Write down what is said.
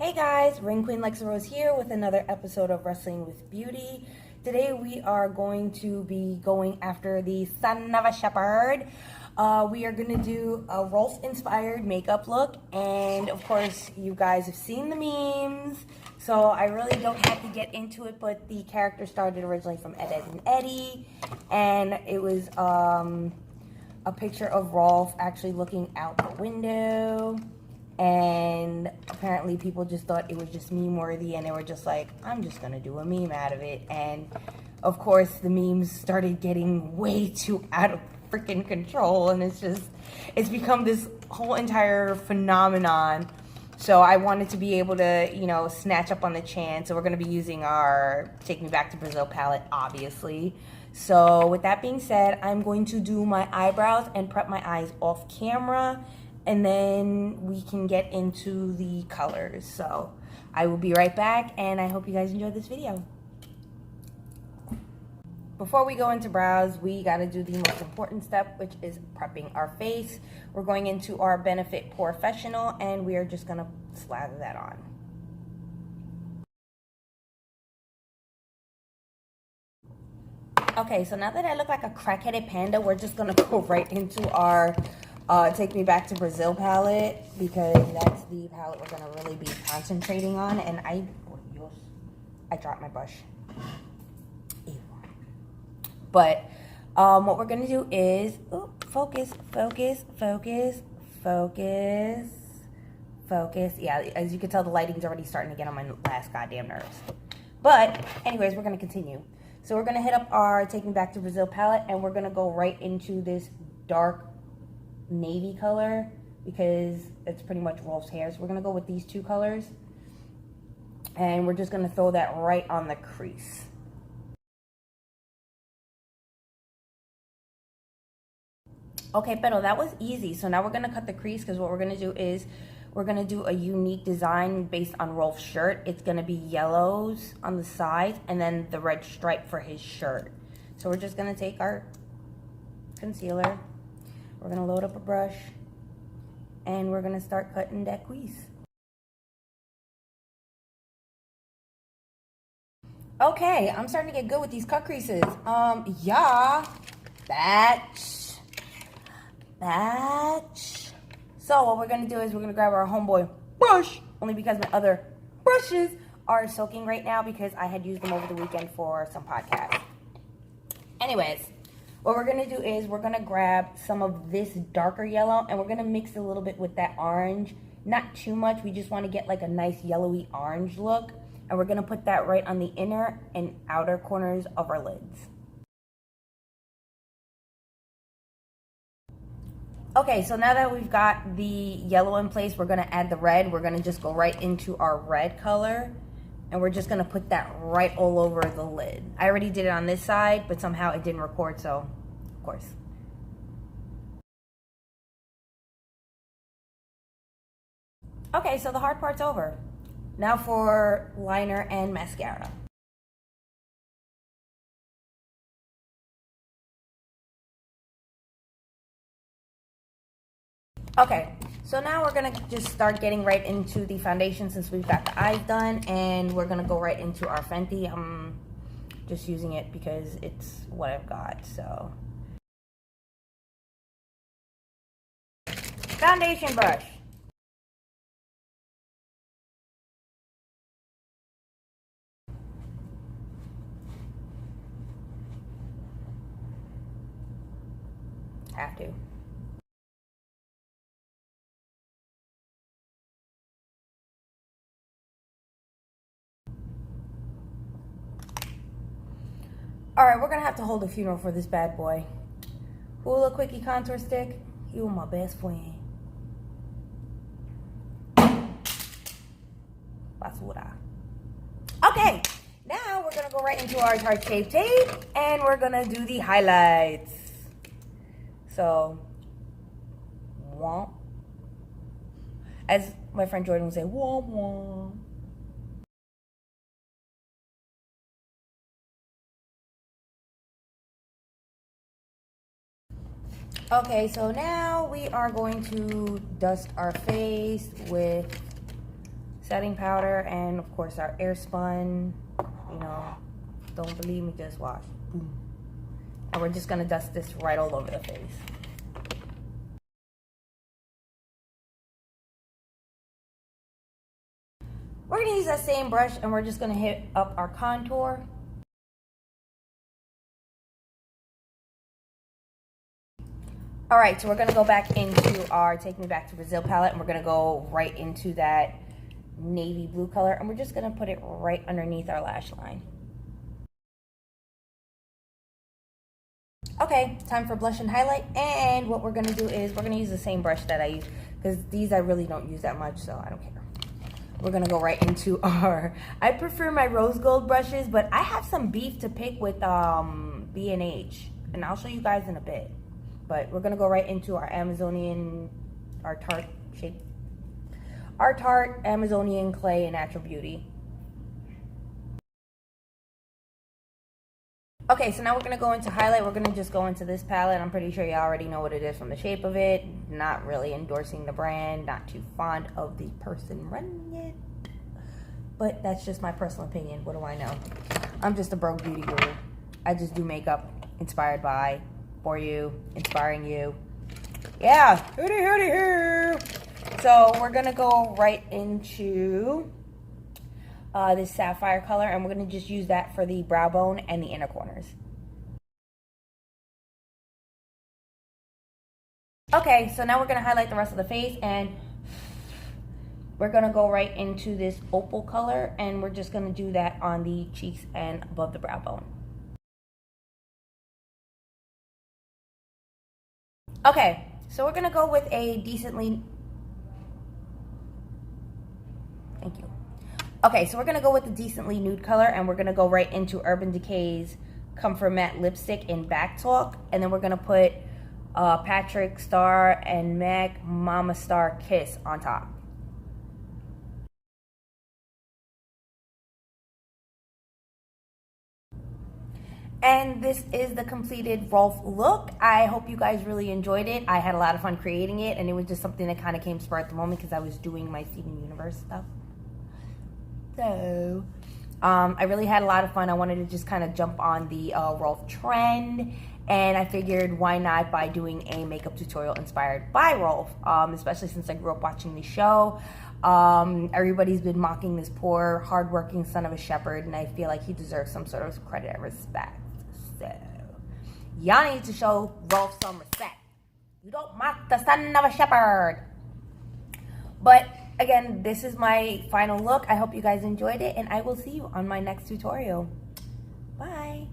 Hey guys, Ring Queen Lexa Rose here with another episode of Wrestling with Beauty. Today we are going to be going after the son of a shepherd. We are going to do a Rolf inspired makeup look, and of course you guys have seen the memes, so I really don't have to get into it, but the character started originally from Edd and Eddy, and it was a picture of Rolf actually looking out the window. And apparently people just thought it was just meme worthy, and they were just like, I'm just gonna do a meme out of it. And of course the memes started getting way too out of freaking control, and it's become this whole entire phenomenon. So I wanted to be able to, snatch up on the chance. So we're gonna be using our Take Me Back to Brazil palette, obviously. So with that being said, I'm going to do my eyebrows and prep my eyes off camera, and then we can get into the colors. So I will be right back, and I hope you guys enjoyed this video. Before we go into brows, we gotta do the most important step, which is prepping our face. We're going into our Benefit Professional, and we are just gonna slather that on. Okay, so now that I look like a crackheaded panda, we're just gonna go right into our Take Me Back to Brazil palette, because that's the palette we're gonna really be concentrating on. And I dropped my brush. But what we're gonna do is focus. Yeah, as you can tell, the lighting's already starting to get on my last goddamn nerves. But anyways, we're gonna continue. So we're gonna hit up our Take Me Back to Brazil palette, and we're gonna go right into this dark navy color, because it's pretty much Rolf's hair. So we're gonna go with these two colors, and we're just gonna throw that right on the crease. Okay, pero that was easy. So now we're gonna cut the crease, because what we're gonna do is we're gonna do a unique design based on Rolf's shirt. It's gonna be yellows on the sides and then the red stripe for his shirt. So we're just gonna take our concealer, we're gonna load up a brush, and we're gonna start cutting that crease. Okay, I'm starting to get good with these cut creases. Yeah, batch. So what we're gonna do is we're gonna grab our homeboy brush, only because my other brushes are soaking right now because I had used them over the weekend for some podcasts. Anyways, what we're gonna do is we're gonna grab some of this darker yellow, and we're gonna mix it a little bit with that orange. Not too much, we just wanna get like a nice yellowy orange look. And we're gonna put that right on the inner and outer corners of our lids. Okay, so now that we've got the yellow in place, we're gonna add the red. We're gonna just go right into our red color, and we're just gonna put that right all over the lid. I already did it on this side, but somehow it didn't record, so of course. Okay, so the hard part's over. Now for liner and mascara. Okay, so now we're gonna just start getting right into the foundation since we've got the eyes done, and we're gonna go right into our Fenty. I'm just using it because it's what I've got, so. Foundation brush. Have to. Alright, we're gonna have to hold a funeral for this bad boy. Hula Quickie contour stick, you were my best friend. Basura. Okay, now we're gonna go right into our Tarte Shape Tape, and we're gonna do the highlights. So, womp. As my friend Jordan would say, womp womp. Okay, so now we are going to dust our face with setting powder, and of course our air spun. You know, don't believe me, just watch. Boom. And we're just gonna dust this right all over the face. We're gonna use that same brush and we're just gonna hit up our contour. All right, so we're gonna go back into our Take Me Back to Brazil palette, and we're gonna go right into that navy blue color, and we're just gonna put it right underneath our lash line. Okay, time for blush and highlight, and what we're gonna do is we're gonna use the same brush that I use, because these I really don't use that much, so I don't care. We're gonna go right into our, I prefer my rose gold brushes, but I have some beef to pick with B&H, and I'll show you guys in a bit. But we're gonna go right into our Amazonian, our Tarte Amazonian Clay and Natural Beauty. Okay, so now we're gonna go into highlight. We're gonna just go into this palette. I'm pretty sure you already know what it is from the shape of it. Not really endorsing the brand, not too fond of the person running it. But that's just my personal opinion. What do I know? I'm just a broke beauty guru. I just do makeup inspired by, for you, inspiring you. Yeah, hooty hooty hoo. So we're gonna go right into this sapphire color, and we're gonna just use that for the brow bone and the inner corners. Okay, so now we're gonna highlight the rest of the face, and we're gonna go right into this opal color, and we're just gonna do that on the cheeks and above the brow bone. Okay, so we're gonna go with a decently, thank you. Okay, so we're gonna go with a decently nude color, and we're gonna go right into Urban Decay's Comfort Matte Lipstick in Back Talk, and then we're gonna put Patrick Star and MAC Mama Star Kiss on top. And this is the completed Rolf look. I hope you guys really enjoyed it. I had a lot of fun creating it, and it was just something that kind of came spur at the moment because I was doing my Steven Universe stuff. So, I really had a lot of fun. I wanted to just kind of jump on the Rolf trend, and I figured why not by doing a makeup tutorial inspired by Rolf, especially since I grew up watching the show. Everybody's been mocking this poor, hardworking son of a shepherd, and I feel like he deserves some sort of credit and respect. So, y'all need to show Rolf some respect. You don't mock the son of a shepherd. But again, this is my final look. I hope you guys enjoyed it, and I will see you on my next tutorial. Bye.